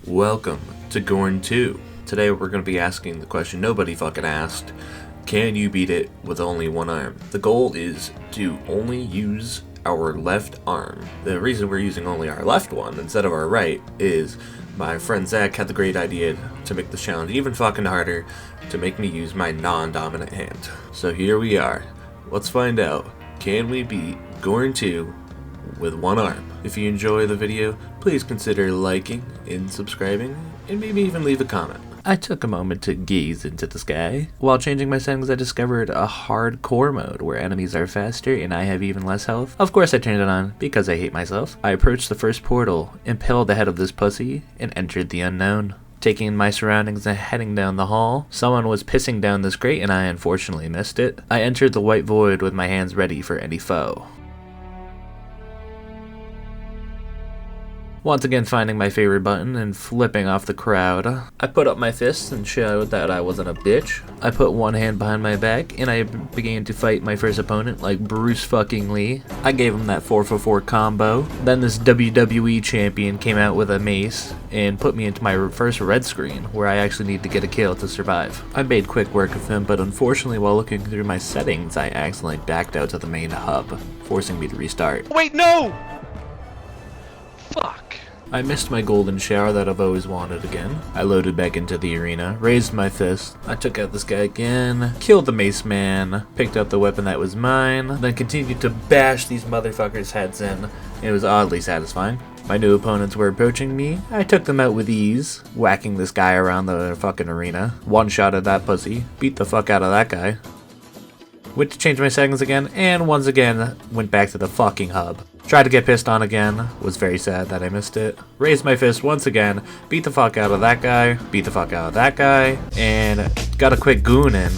Welcome to Gorn 2. Today we're going to be asking the question nobody fucking asked. Can you beat it with only one arm? The goal is to only use our left arm. The reason we're using only our left one instead of our right is my friend Zach had the great idea to make the challenge even fucking harder, to make me use my non-dominant hand. So here we are. Let's find out. Can we beat Gorn 2 with one arm? If you enjoy the video, please consider liking and subscribing, and maybe even leave a comment. I took a moment to gaze into the sky. While changing my settings, I discovered a hardcore mode where enemies are faster and I have even less health. Of course I turned it on because I hate myself. I approached the first portal, impaled the head of this pussy, and entered the unknown. Taking in my surroundings and heading down the hall, someone was pissing down this grate and I unfortunately missed it. I entered the white void with my hands ready for any foe. Once again finding my favorite button and flipping off the crowd, I put up my fists and showed that I wasn't a bitch. I put one hand behind my back and I began to fight my first opponent like Bruce fucking Lee. I gave him that 4-for-4 combo. Then this WWE champion came out with a mace and put me into my first red screen where I actually need to get a kill to survive. I made quick work of him, but unfortunately while looking through my settings I accidentally backed out to the main hub, forcing me to restart. Wait, no! Fuck. I missed my golden shower that I've always wanted again. I loaded back into the arena, raised my fist, I took out this guy again, killed the mace man, picked up the weapon that was mine, then continued to bash these motherfuckers' heads in. It was oddly satisfying. My new opponents were approaching me. I took them out with ease, whacking this guy around the fucking arena. One shot at that pussy, beat the fuck out of that guy. Went to change my settings again, and once again went back to the fucking hub. Tried to get pissed on again, was very sad that I missed it. Raised my fist once again, beat the fuck out of that guy, beat the fuck out of that guy, and got a quick goon in.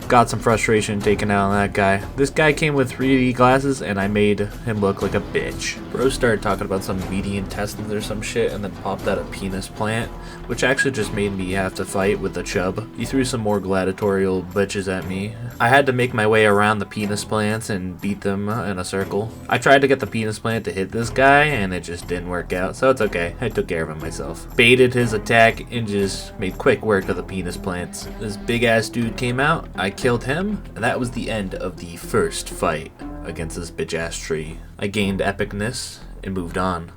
Got some frustration taken out on that guy. This guy came with 3D glasses and I made him look like a bitch. Bro started talking about some meaty intestines or some shit and then popped out a penis plant, which actually just made me have to fight with the chub. He threw some more gladiatorial bitches at me. I had to make my way around the penis plants and beat them in a circle. I tried to get the penis plant to hit this guy and it just didn't work out, so it's okay. I took care of him myself. Baited his attack and just made quick work of the penis plants. This big ass dude came out. I killed him, and that was the end of the first fight against this bitch ass tree. I gained epicness and moved on.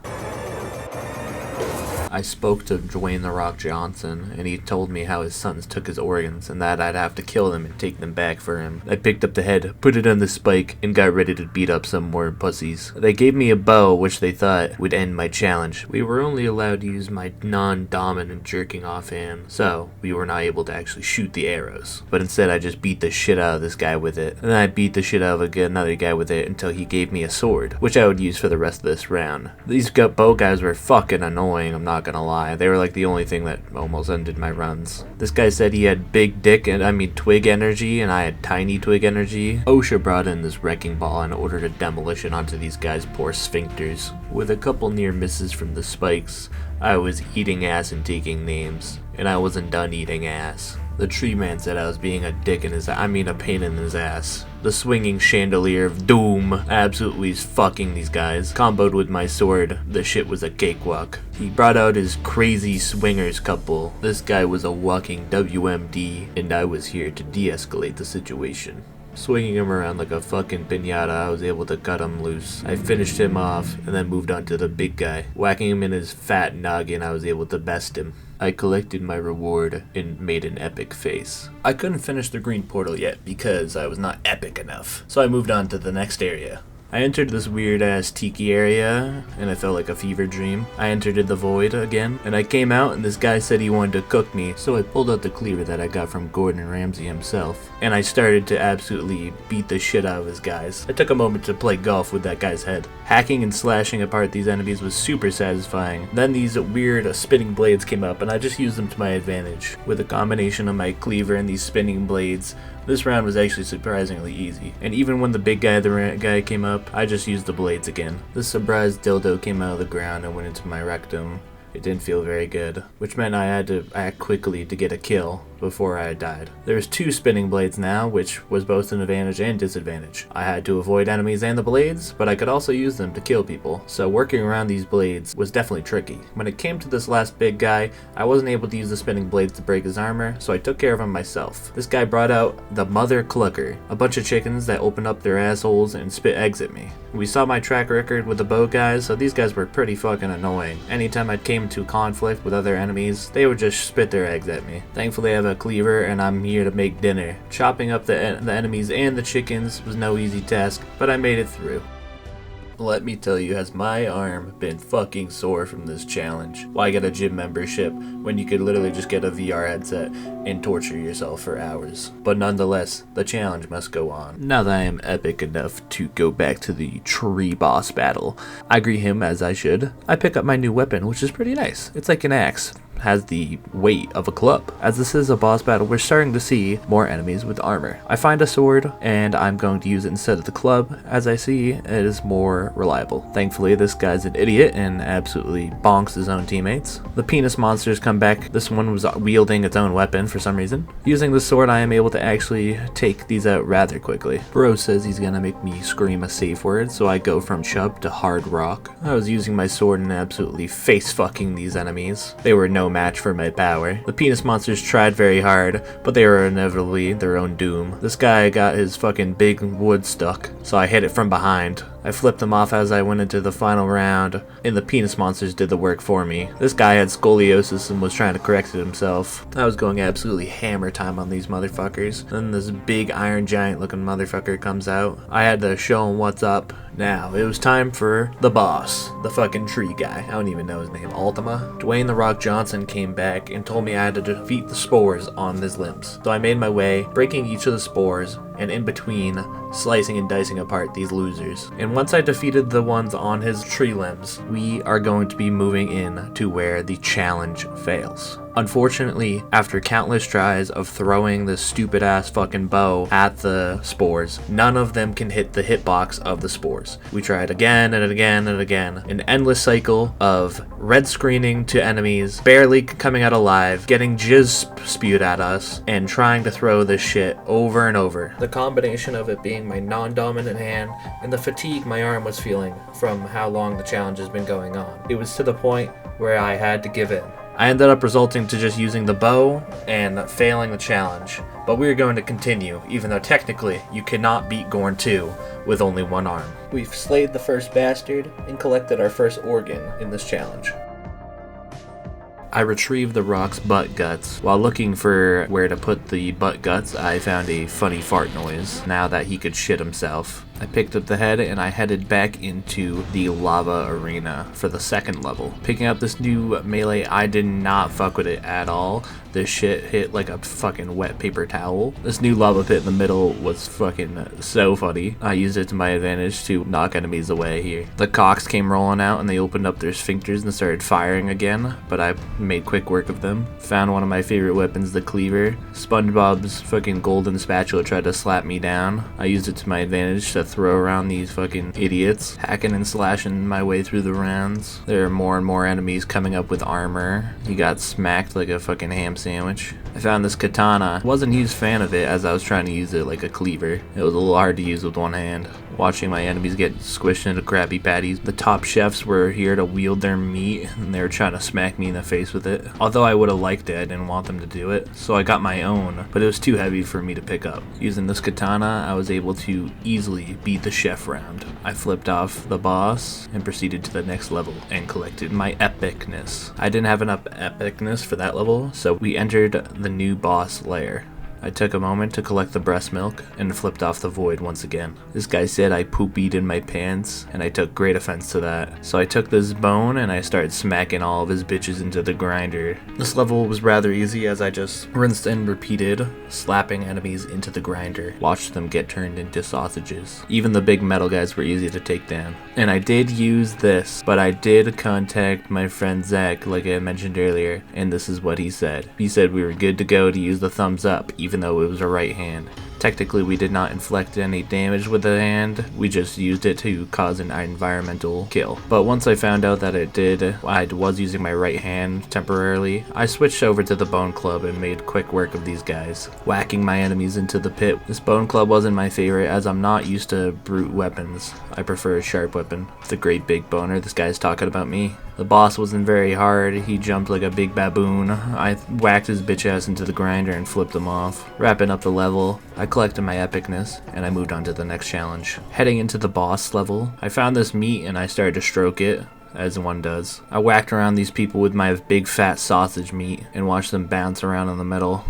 I spoke to Dwayne "The Rock" Johnson, and he told me how his sons took his organs and that I'd have to kill them and take them back for him. I picked up the head, put it on the spike, and got ready to beat up some more pussies. They gave me a bow, which they thought would end my challenge. We were only allowed to use my non-dominant jerking off hand, so we were not able to actually shoot the arrows. But instead I just beat the shit out of this guy with it, and then I beat the shit out of another guy with it until he gave me a sword, which I would use for the rest of this round. These bow guys were fucking annoying, I'm not gonna lie. They were like the only thing that almost ended my runs. This guy said he had big dick and twig energy, and I had tiny twig energy. OSHA brought in this wrecking ball and ordered a demolition onto these guys' poor sphincters. With a couple near misses from the spikes, I was eating ass and taking names, and I wasn't done eating ass. The tree man said I was being a dick in his a pain in his ass. The swinging chandelier of doom absolutely is fucking these guys. Comboed with my sword, the shit was a cakewalk. He brought out his crazy swingers couple. This guy was a walking WMD, and I was here to de-escalate the situation. Swinging him around like a fucking piñata, I was able to cut him loose. I finished him off, and then moved on to the big guy. Whacking him in his fat noggin, I was able to best him. I collected my reward and made an epic face. I couldn't finish the green portal yet because I was not epic enough, so I moved on to the next area. I entered this weird ass Tiki area, and it felt like a fever dream. I entered the void again, and I came out and this guy said he wanted to cook me, so I pulled out the cleaver that I got from Gordon Ramsay himself, and I started to absolutely beat the shit out of his guys. I took a moment to play golf with that guy's head. Hacking and slashing apart these enemies was super satisfying. Then these weird spinning blades came up, and I just used them to my advantage. With a combination of my cleaver and these spinning blades, this round was actually surprisingly easy. And even when the big guy came up, I just used the blades again. This surprise dildo came out of the ground and went into my rectum. It didn't feel very good, which meant I had to act quickly to get a kill before I died. There's 2 spinning blades now, which was both an advantage and disadvantage. I had to avoid enemies and the blades, but I could also use them to kill people, so working around these blades was definitely tricky. When it came to this last big guy, I wasn't able to use the spinning blades to break his armor, so I took care of him myself. This guy brought out the Mother Clucker, a bunch of chickens that opened up their assholes and spit eggs at me. We saw my track record with the bow guys, so these guys were pretty fucking annoying. Anytime I came into conflict with other enemies, they would just spit their eggs at me. Thankfully I have a cleaver and I'm here to make dinner. Chopping up the enemies and the chickens was no easy task, but I made it through. Let me tell you, has my arm been fucking sore from this challenge? Why get a gym membership when you could literally just get a VR headset and torture yourself for hours? But nonetheless, the challenge must go on. Now that I am epic enough to go back to the tree boss battle, I greet him as I should. I pick up my new weapon, which is pretty nice. It's like an axe. Has the weight of a club. As this is a boss battle, we're starting to see more enemies with armor. I find a sword and I'm going to use it instead of the club, as I see it is more reliable. Thankfully, this guy's an idiot and absolutely bonks his own teammates. The penis monsters come back. This one was wielding its own weapon for some reason. Using the sword, I am able to actually take these out rather quickly. Bro says he's gonna make me scream a safe word, so I go from chub to hard rock. I was using my sword and absolutely face fucking these enemies. They were no match for my power. The penis monsters tried very hard, but they were inevitably their own doom. This guy got his fucking big wood stuck, so I hit it from behind. I flipped him off as I went into the final round, and the penis monsters did the work for me. This guy had scoliosis and was trying to correct it himself. I was going absolutely hammer time on these motherfuckers. Then this big iron giant looking motherfucker comes out. I had to show him what's up. Now, it was time for the boss, the fucking tree guy. I don't even know his name. Ultima? Dwayne "The Rock" Johnson came back and told me I had to defeat the spores on his limbs. So I made my way, breaking each of the spores, and in between, slicing and dicing apart these losers. And once I defeated the ones on his tree limbs, we are going to be moving in to where the challenge fails. Unfortunately, after countless tries of throwing this stupid ass fucking bow at the spores, none of them can hit the hitbox of the spores. We tried again and again and again. An endless cycle of red screening to enemies, barely coming out alive, getting jizz spewed at us, and trying to throw this shit over and over. The combination of it being my non-dominant hand and the fatigue my arm was feeling from how long the challenge has been going on. It was to the point where I had to give in. I ended up resulting to just using the bow and failing the challenge, but we are going to continue, even though technically you cannot beat Gorn 2 with only one arm. We've slayed the first bastard and collected our first organ in this challenge. I retrieved the rock's butt guts. While looking for where to put the butt guts, I found a funny fart noise, now that he could shit himself. I picked up the head and I headed back into the lava arena for the second level. Picking up this new melee, I did not fuck with it at all. This shit hit like a fucking wet paper towel. This new lava pit in the middle was fucking so funny. I used it to my advantage to knock enemies away here. The cocks came rolling out and they opened up their sphincters and started firing again, but I made quick work of them. Found one of my favorite weapons, the cleaver. SpongeBob's fucking golden spatula tried to slap me down. I used it to my advantage to throw around these fucking idiots, hacking and slashing my way through the rounds. There are more and more enemies coming up with armor. He got smacked like a fucking ham sandwich. I found this katana. Wasn't a huge fan of it as I was trying to use it like a cleaver. It was a little hard to use with one hand. Watching my enemies get squished into Krabby Patties. The top chefs were here to wield their meat and they were trying to smack me in the face with it. Although I would have liked it, I didn't want them to do it. So I got my own, but it was too heavy for me to pick up. Using this katana, I was able to easily beat the chef round. I flipped off the boss and proceeded to the next level and collected my epicness. I didn't have enough epicness for that level, so we entered the new boss lair. I took a moment to collect the breast milk and flipped off the void once again. This guy said I poopied in my pants and I took great offense to that. So I took this bone and I started smacking all of his bitches into the grinder. This level was rather easy as I just rinsed and repeated, slapping enemies into the grinder. Watched them get turned into sausages. Even the big metal guys were easy to take down. And I did use this, but I did contact my friend Zach like I mentioned earlier, and this is what he said. He said we were good to go to use the thumbs up even though it was a right hand. Technically, we did not inflict any damage with the hand, we just used it to cause an environmental kill. But once I found out that it did, I was using my right hand temporarily, I switched over to the bone club and made quick work of these guys, whacking my enemies into the pit. This bone club wasn't my favorite as I'm not used to brute weapons. I prefer a sharp weapon. It's a great big boner. This guy's talking about me. The boss wasn't very hard. He jumped like a big baboon. I whacked his bitch ass into the grinder and flipped him off. Wrapping up the level, I collected my epicness and I moved on to the next challenge. Heading into the boss level, I found this meat and I started to stroke it, as one does. I whacked around these people with my big fat sausage meat and watched them bounce around in the middle.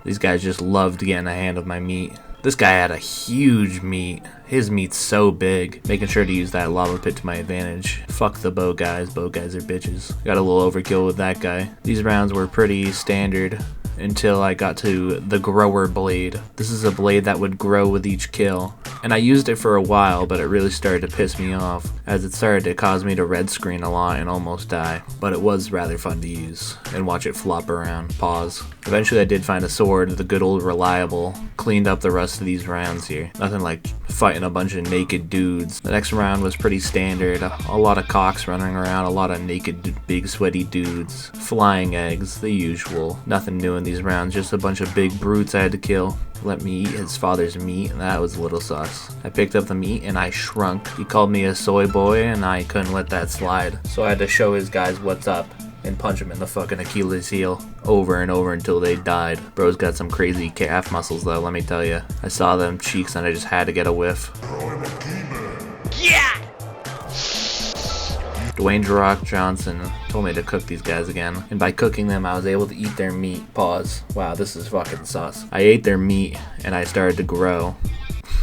These guys just loved getting a hand of my meat. This guy had a huge meat. His meat's so big. Making sure to use that lava pit to my advantage. Fuck the bow guys. Bow guys are bitches. Got a little overkill with that guy. These rounds were pretty standard until I got to the grower blade. This is a blade that would grow with each kill. And I used it for a while, but it really started to piss me off, as it started to cause me to red screen a lot and almost die. But it was rather fun to use, and watch it flop around. Pause. Eventually I did find a sword, the good old reliable. Cleaned up the rest of these rounds here. Nothing like fighting a bunch of naked dudes. The next round was pretty standard. A lot of cocks running around, a lot of naked, big sweaty dudes. Flying eggs, the usual. Nothing new in these rounds, just a bunch of big brutes I had to kill. Let me eat his father's meat, and that was a little sus. I picked up the meat and I shrunk. He called me a soy boy and I couldn't let that slide. So I had to show his guys what's up and punch him in the fucking Achilles heel over and over until they died. Bro's got some crazy calf muscles though, let me tell you. I saw them cheeks and I just had to get a whiff. Yeah! Dwayne "Rock" Johnson told me to cook these guys again, and by cooking them I was able to eat their meat. Pause. Wow, this is fucking sus. I ate their meat and I started to grow.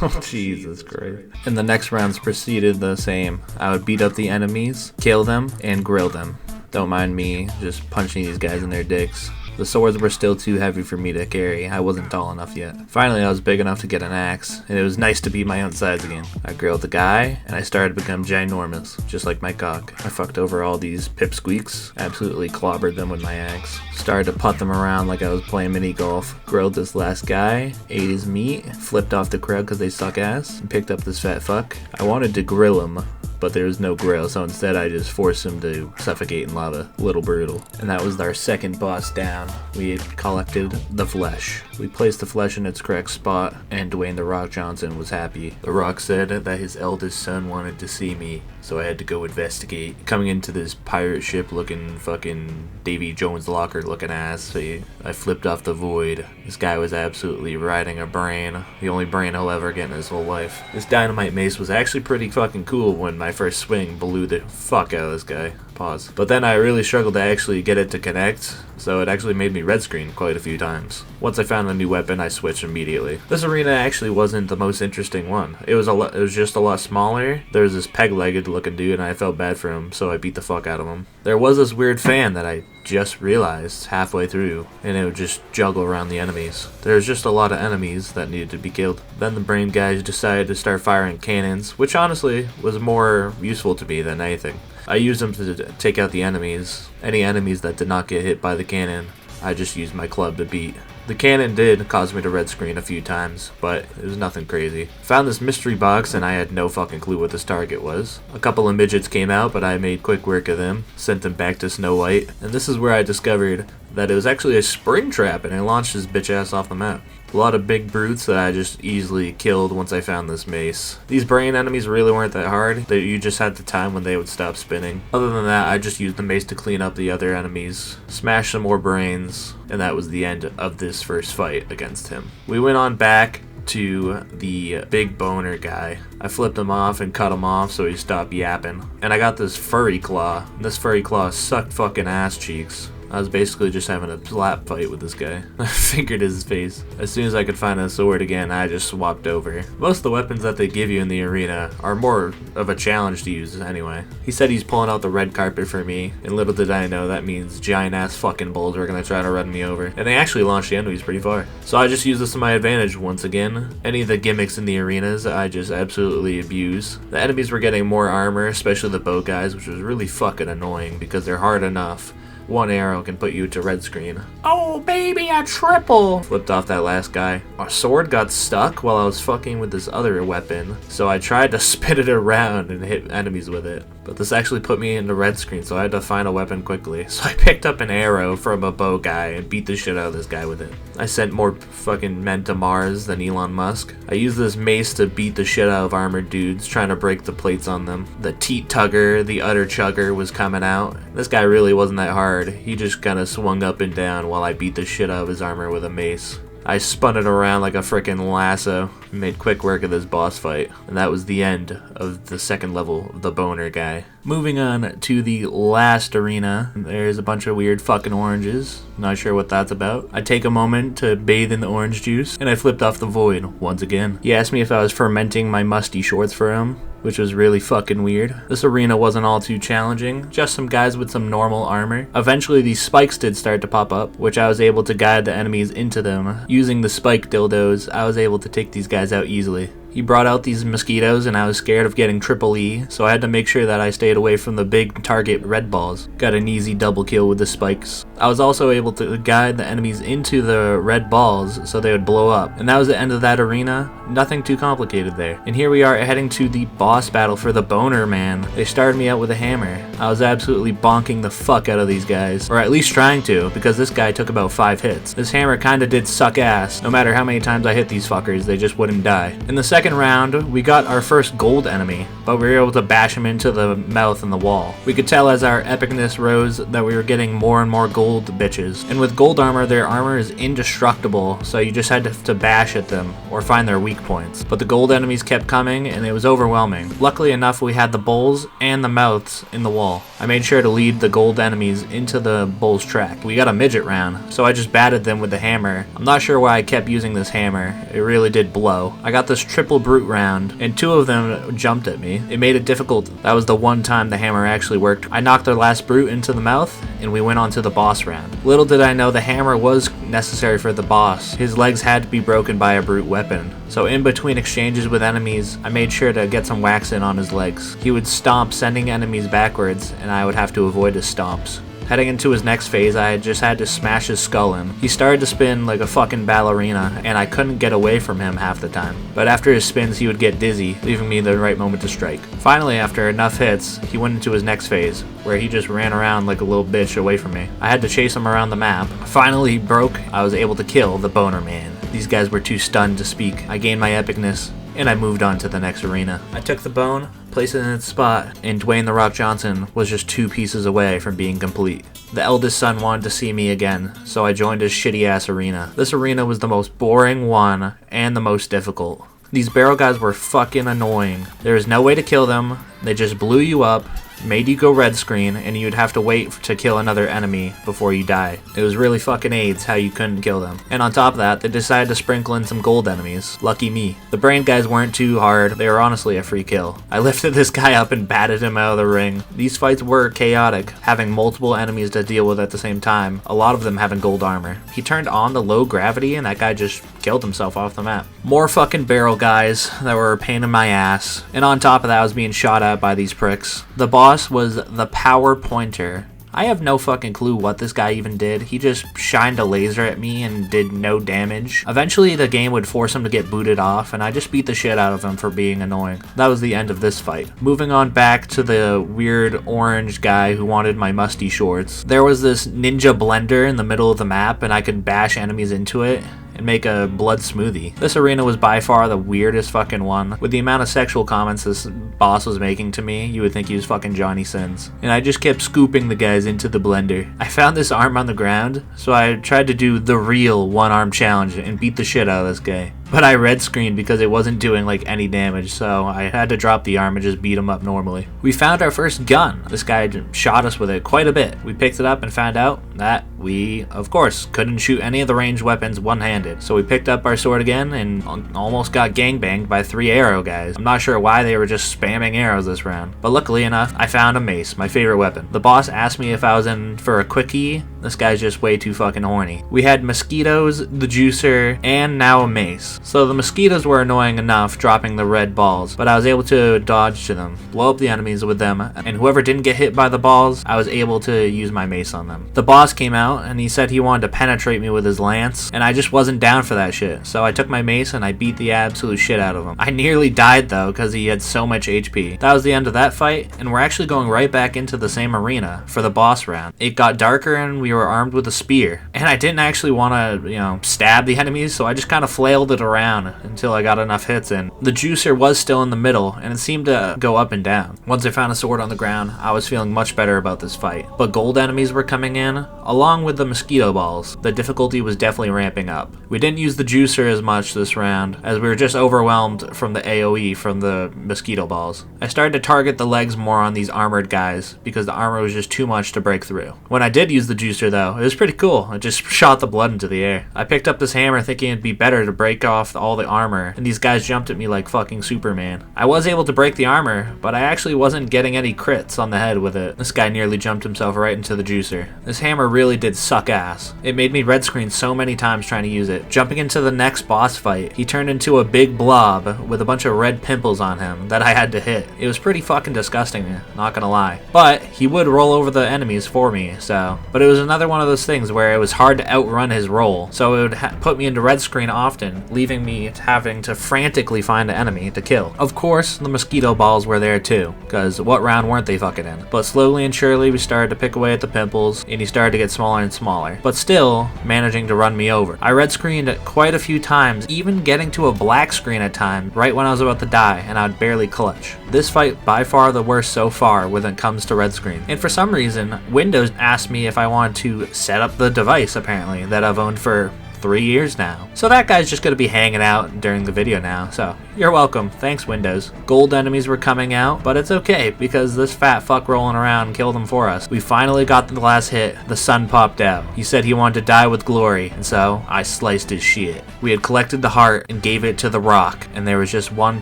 Oh, Jesus Christ. And the next rounds proceeded the same. I would beat up the enemies, kill them, and grill them. Don't mind me just punching these guys in their dicks. The swords were still too heavy for me to carry. I wasn't tall enough yet. Finally, I was big enough to get an axe, and it was nice to be my own size again. I grilled the guy, and I started to become ginormous, just like my cock. I fucked over all these pipsqueaks, absolutely clobbered them with my axe. Started to putt them around like I was playing mini golf. Grilled this last guy, ate his meat, flipped off the crowd because they suck ass, and picked up this fat fuck. I wanted to grill him, but there was no grill, so instead I just forced him to suffocate in lava. Little brutal. And that was our second boss down. We had collected the flesh. We placed the flesh in its correct spot, and Dwayne "The Rock" Johnson was happy. The Rock said that his eldest son wanted to see me, so I had to go investigate. Coming into this pirate ship looking fucking Davy Jones locker looking ass, I flipped off the void. This guy was absolutely riding a brain. The only brain he'll ever get in his whole life. This dynamite mace was actually pretty fucking cool when my first swing blew the fuck out of this guy. Pause. But then I really struggled to actually get it to connect, so it actually made me red screen quite a few times. Once I found a new weapon, I switched immediately. This arena actually wasn't the most interesting one. It was just a lot smaller. There was this peg-legged looking dude and I felt bad for him, so I beat the fuck out of him. There was this weird fan that I just realized halfway through, and it would just juggle around the enemies. There's just a lot of enemies that needed to be killed. Then the brain guys decided to start firing cannons, which honestly was more useful to me than anything. I used them to take out the enemies. Any enemies that did not get hit by the cannon, I just used my club to beat. The cannon did cause me to red screen a few times, but it was nothing crazy. Found this mystery box and I had no fucking clue what this target was. A couple of midgets came out, but I made quick work of them, sent them back to Snow White, and this is where I discovered that it was actually a spring trap and it launched his bitch ass off the map. A lot of big brutes that I just easily killed once I found this mace. These brain enemies really weren't that hard. You just had the time when they would stop spinning. Other than that, I just used the mace to clean up the other enemies, smash some more brains, and that was the end of this first fight against him. We went on back to the big boner guy. I flipped him off and cut him off so he stopped yapping. And I got this furry claw. This furry claw sucked fucking ass cheeks. I was basically just having a slap fight with this guy. I fingered his face. As soon as I could find a sword again, I just swapped over. Most of the weapons that they give you in the arena are more of a challenge to use anyway. He said he's pulling out the red carpet for me, and little did I know that means giant ass fucking bulls are gonna try to run me over. And they actually launched the enemies pretty far. So I just used this to my advantage once again. Any of the gimmicks in the arenas, I just absolutely abuse. The enemies were getting more armor, especially the bow guys, which was really fucking annoying because they're hard enough. One arrow can put you to red screen. Oh baby, a triple! Flipped off that last guy. Our sword got stuck while I was fucking with this other weapon, so I tried to spin it around and hit enemies with it. But this actually put me into red screen, so I had to find a weapon quickly. So I picked up an arrow from a bow guy and beat the shit out of this guy with it. I sent more fucking men to Mars than Elon Musk. I used this mace to beat the shit out of armored dudes, trying to break the plates on them. The teat tugger, the utter chugger was coming out. This guy really wasn't that hard. He just kind of swung up and down while I beat the shit out of his armor with a mace. I spun it around like a frickin' lasso and made quick work of this boss fight. And that was the end of the second level of the boner guy. Moving on to the last arena, there's a bunch of weird fucking oranges. Not sure what that's about. I take a moment to bathe in the orange juice, and I flipped off the void once again. He asked me if I was fermenting my musty shorts for him, which was really fucking weird. This arena wasn't all too challenging, just some guys with some normal armor. Eventually these spikes did start to pop up, which I was able to guide the enemies into them. Using the spike dildos, I was able to take these guys out easily. He brought out these mosquitoes and I was scared of getting triple E, so I had to make sure that I stayed away from the big target red balls. Got an easy double kill with the spikes. I was also able to guide the enemies into the red balls so they would blow up. And that was the end of that arena. Nothing too complicated there. And here we are heading to the boss battle for the boner man. They started me out with a hammer. I was absolutely bonking the fuck out of these guys. Or at least trying to, because this guy took about 5 hits. This hammer kinda did suck ass. No matter how many times I hit these fuckers, they just wouldn't die. In the second round, we got our first gold enemy, but we were able to bash him into the mouth and the wall. We could tell as our epicness rose that we were getting more and more gold bitches. And with gold armor, their armor is indestructible, so you just had to bash at them or find their weak points. But the gold enemies kept coming and it was overwhelming. Luckily enough, we had the bowls and the mouths in the wall. I made sure to lead the gold enemies into the bowls track. We got a midget round, so I just batted them with the hammer. I'm not sure why I kept using this hammer. It really did blow. I got this triple brute round, and 2 of them jumped at me. It made it difficult. That was the one time the hammer actually worked. I knocked the last brute into the mouth, and we went on to the boss round. Little did I know the hammer was necessary for the boss. His legs had to be broken by a brute weapon. So in between exchanges with enemies, I made sure to get some wax in on his legs. He would stomp, sending enemies backwards, and I would have to avoid his stomps. Heading into his next phase, I just had to smash his skull in. He started to spin like a fucking ballerina, and I couldn't get away from him half the time. But after his spins, he would get dizzy, leaving me the right moment to strike. Finally, after enough hits, he went into his next phase, where he just ran around like a little bitch away from me. I had to chase him around the map. Finally, he broke. I was able to kill the boner man. These guys were too stunned to speak. I gained my epicness, and I moved on to the next arena. I took the bone, placed it in its spot, and Dwayne "The Rock" Johnson was just 2 pieces away from being complete. The eldest son wanted to see me again, so I joined his shitty ass arena. This arena was the most boring one and the most difficult. These barrel guys were fucking annoying. There was no way to kill them. They just blew you up, made you go red screen, and you'd have to wait to kill another enemy before you die. It was really fucking AIDS how you couldn't kill them. And on top of that, they decided to sprinkle in some gold enemies. Lucky me. The brain guys weren't too hard. They were honestly a free kill. I lifted this guy up and batted him out of the ring. These fights were chaotic, having multiple enemies to deal with at the same time, a lot of them having gold armor. He turned on the low gravity and that guy just killed himself off the map. More fucking barrel guys that were a pain in my ass. And on top of that, I was being shot at by these pricks. The boss was the power pointer. I have no fucking clue what this guy even did. He just shined a laser at me and did no damage. Eventually the game would force him to get booted off, and I just beat the shit out of him for being annoying. That was the end of this fight. Moving on back to the weird orange guy who wanted my musty shorts. There was this ninja blender in the middle of the map, and I could bash enemies into it and make a blood smoothie. This arena was by far the weirdest fucking one. With the amount of sexual comments this boss was making to me, you would think he was fucking Johnny Sins. And I just kept scooping the guys into the blender. I found this arm on the ground, so I tried to do the real one-arm challenge and beat the shit out of this guy. But I red screened because it wasn't doing like any damage, so I had to drop the arm and just beat him up normally. We found our first gun. This guy shot us with it quite a bit. We picked it up and found out that we, of course, couldn't shoot any of the ranged weapons one-handed. So we picked up our sword again and almost got gangbanged by 3 arrow guys. I'm not sure why they were just spamming arrows this round. But luckily enough, I found a mace, my favorite weapon. The boss asked me if I was in for a quickie This guy's just way too fucking horny. We had mosquitoes, the juicer, and now a mace. So the mosquitoes were annoying enough, dropping the red balls, but I was able to dodge to them, blow up the enemies with them, and whoever didn't get hit by the balls, I was able to use my mace on them. The boss came out, and he said he wanted to penetrate me with his lance, and I just wasn't down for that shit. So I took my mace and I beat the absolute shit out of him. I nearly died though, because he had so much HP. That was the end of that fight, and we're actually going right back into the same arena for the boss round. It got darker and we were armed with a spear, and I didn't actually want to, stab the enemies, so I just kind of flailed it around until I got enough hits in. The juicer was still in the middle, and it seemed to go up and down. Once I found a sword on the ground, I was feeling much better about this fight. But gold enemies were coming in, along with the mosquito balls. The difficulty was definitely ramping up. We didn't use the juicer as much this round, as we were just overwhelmed from the AoE from the mosquito balls. I started to target the legs more on these armored guys, because the armor was just too much to break through. When I did use the juicer though, it was pretty cool. It just shot the blood into the air. I picked up this hammer thinking it'd be better to break off all the armor, and these guys jumped at me like fucking Superman. I was able to break the armor, but I actually wasn't getting any crits on the head with it. This guy nearly jumped himself right into the juicer. This hammer really did suck ass. It made me red screen so many times trying to use it. Jumping into the next boss fight, he turned into a big blob with a bunch of red pimples on him that I had to hit. It was pretty fucking disgusting, not gonna lie. But he would roll over the enemies for me, so. But it was another one of those things where it was hard to outrun his roll, so it would put me into red screen often, leaving me having to frantically find an enemy to kill. Of course, the mosquito balls were there too, because what round weren't they fucking in? But slowly and surely we started to pick away at the pimples, and he started to get smaller and smaller, but still managing to run me over. I red screened quite a few times, even getting to a black screen at times, right when I was about to die, and I'd barely clutch. This fight by far the worst so far when it comes to red screen. And for some reason, Windows asked me if I wanted to set up the device, apparently, that I've owned for 3 years now. So that guy's just gonna be hanging out during the video now, so you're welcome. Thanks, Windows. Gold enemies were coming out, but it's okay because this fat fuck rolling around killed them for us. We finally got the last hit. The sun popped out. He said he wanted to die with glory, and so I sliced his shit. We had collected the heart and gave it to the rock, and there was just one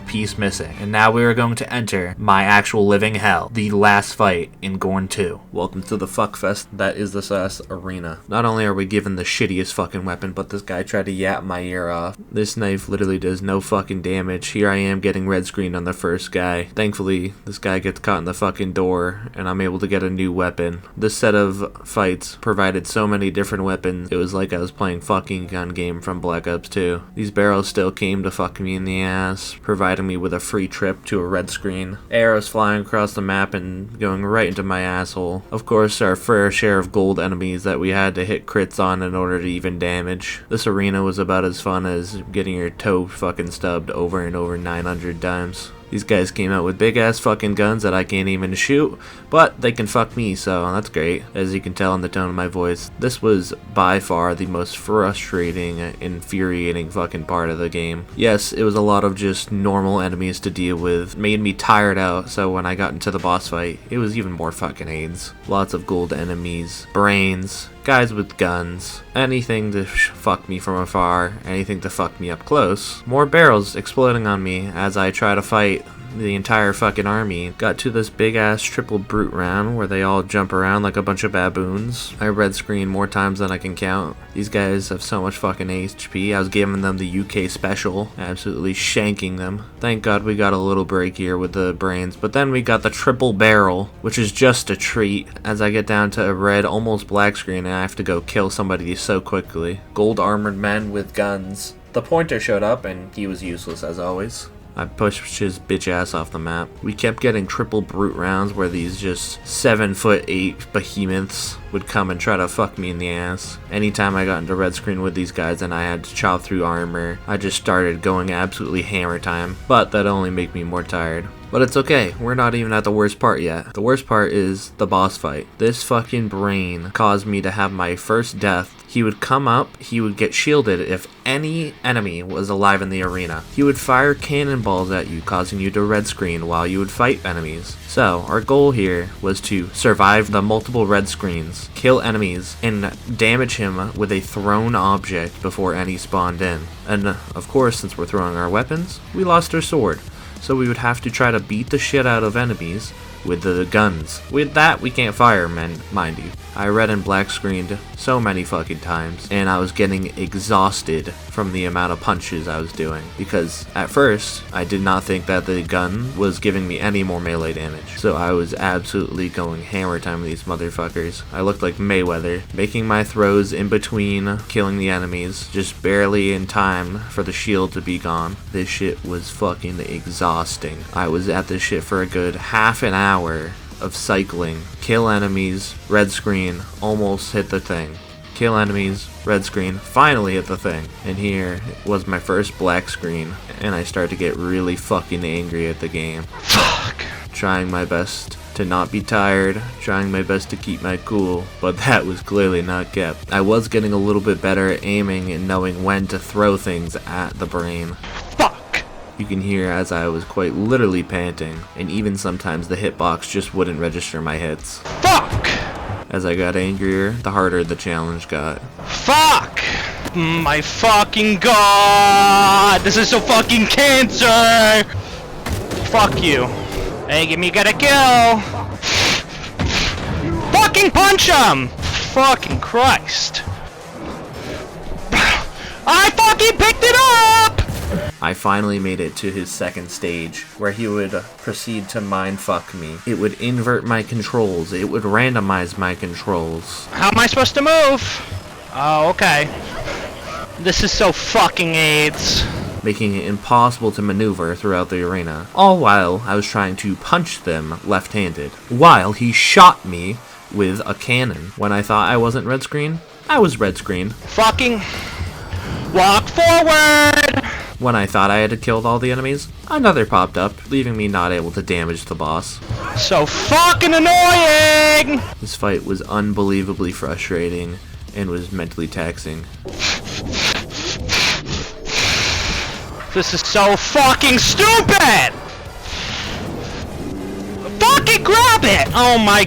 piece missing. And now we were going to enter my actual living hell, the last fight in Gorn 2. Welcome to the fuckfest that is this ass arena. Not only are we given the shittiest fucking weapon, but this guy tried to yap my ear off. This knife literally does no fucking damage. Here I am getting red screened on the first guy. Thankfully, this guy gets caught in the fucking door, and I'm able to get a new weapon. This set of fights provided so many different weapons, it was like I was playing fucking gun game from Black Ops 2. These barrels still came to fuck me in the ass, providing me with a free trip to a red screen. Arrows flying across the map and going right into my asshole. Of course, our fair share of gold enemies that we had to hit crits on in order to even damage. This arena was about as fun as getting your toe fucking stubbed over and over 900 times. These guys came out with big ass fucking guns that I can't even shoot, but they can fuck me, so that's great. As you can tell in the tone of my voice, this was by far the most frustrating, infuriating fucking part of the game. Yes, it was a lot of just normal enemies to deal with, made me tired out, so when I got into the boss fight, it was even more fucking AIDS. Lots of gold enemies, brains, guys with guns, anything to fuck me from afar, anything to fuck me up close. More barrels exploding on me as I try to fight the entire fucking army. Got to this big ass triple brute round where they all jump around like a bunch of baboons. I red screen more times than I can count. These guys have so much fucking HP. I was giving them the UK special, absolutely shanking them. Thank God we got a little break here with the brains, but then we got the triple barrel, which is just a treat as I get down to a red, almost black screen and I have to go kill somebody so quickly. Gold armored men with guns. The pointer showed up and he was useless as always. I pushed his bitch ass off the map. We kept getting triple brute rounds where these just 7'8" behemoths would come and try to fuck me in the ass. Anytime I got into red screen with these guys and I had to chop through armor, I just started going absolutely hammer time, but that only made me more tired. But it's okay, we're not even at the worst part yet. The worst part is the boss fight. This fucking brain caused me to have my first death. He would come up, he would get shielded if any enemy was alive in the arena. He would fire cannonballs at you, causing you to red screen while you would fight enemies. So, our goal here was to survive the multiple red screens, kill enemies, and damage him with a thrown object before any spawned in. And of course, since we're throwing our weapons, we lost our sword. So we would have to try to beat the shit out of enemies, with the guns. With that, we can't fire, mind you. I red and black screened so many fucking times, and I was getting exhausted from the amount of punches I was doing, because at first I did not think that the gun was giving me any more melee damage, so I was absolutely going hammer time with these motherfuckers. I looked like Mayweather, making my throws in between killing the enemies, just barely in time for the shield to be gone. This shit was fucking exhausting. I was at this shit for a good half an hour of cycling, kill enemies, red screen, almost hit the thing. Kill enemies, red screen, finally hit the thing. And here was my first black screen, and I started to get really fucking angry at the game. Fuck. Trying my best to not be tired, trying my best to keep my cool, but that was clearly not kept. I was getting a little bit better at aiming and knowing when to throw things at the brain. Fuck. You can hear as I was quite literally panting, and even sometimes the hitbox just wouldn't register my hits. Fuck! As I got angrier, the harder the challenge got. Fuck! My fucking god! This is so fucking cancer! Fuck you. Hey, give me a kill! Fucking punch him! Fucking Christ. I fucking picked it up! I finally made it to his second stage, where he would proceed to mindfuck me. It would invert my controls. It would randomize my controls. How am I supposed to move? Oh, okay. This is so fucking AIDS. Making it impossible to maneuver throughout the arena. All while I was trying to punch them left-handed. While he shot me with a cannon. When I thought I wasn't red screen, I was red screen. Fucking walk forward! When I thought I had killed all the enemies, another popped up, leaving me not able to damage the boss. So fucking annoying! This fight was unbelievably frustrating and was mentally taxing. This is so fucking stupid! Fucking grab it! Oh my...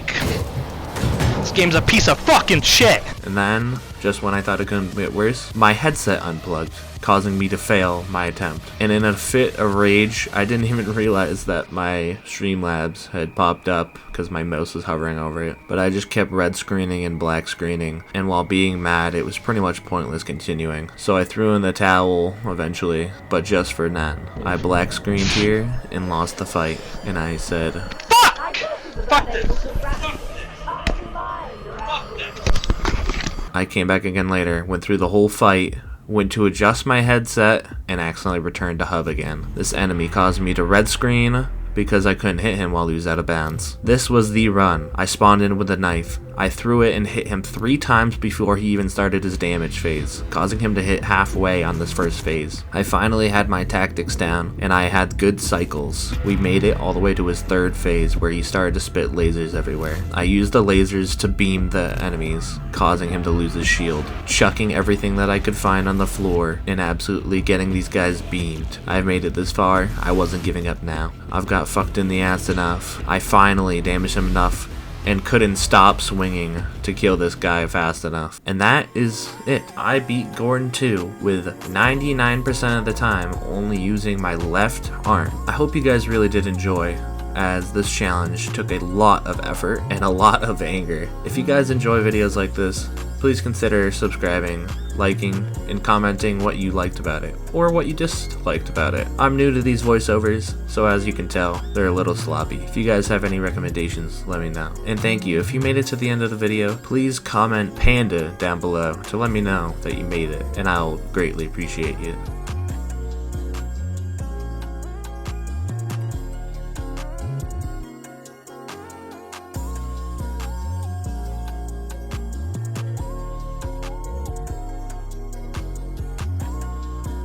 This game's a piece of fucking shit! And then, just when I thought it couldn't get worse, my headset unplugged, causing me to fail my attempt. And in a fit of rage, I didn't even realize that my Streamlabs had popped up because my mouse was hovering over it. But I just kept red screening and black screening, and while being mad, it was pretty much pointless continuing. So I threw in the towel eventually, but just for that. I black screened here and lost the fight, and I said, Fuck! Fuck this! I came back again later, went through the whole fight, went to adjust my headset, and accidentally returned to hub again. This enemy caused me to red screen because I couldn't hit him while he was out of bounds. This was the run. I spawned in with a knife. I threw it and hit him 3 times before he even started his damage phase, causing him to hit halfway on this first phase. I finally had my tactics down, and I had good cycles. We made it all the way to his 3rd phase, where he started to spit lasers everywhere. I used the lasers to beam the enemies, causing him to lose his shield, chucking everything that I could find on the floor, and absolutely getting these guys beamed. I've made it this far. I wasn't giving up now. I've got fucked in the ass enough. I finally damaged him enough and couldn't stop swinging to kill this guy fast enough. And that is it. I beat Gorn 2 with 99% of the time only using my left arm. I hope you guys really did enjoy, as this challenge took a lot of effort and a lot of anger. If you guys enjoy videos like this, please consider subscribing, liking, and commenting what you liked about it, or what you disliked about it. I'm new to these voiceovers, so as you can tell, they're a little sloppy. If you guys have any recommendations, let me know. And thank you. If you made it to the end of the video, please comment Panda down below to let me know that you made it, and I'll greatly appreciate it.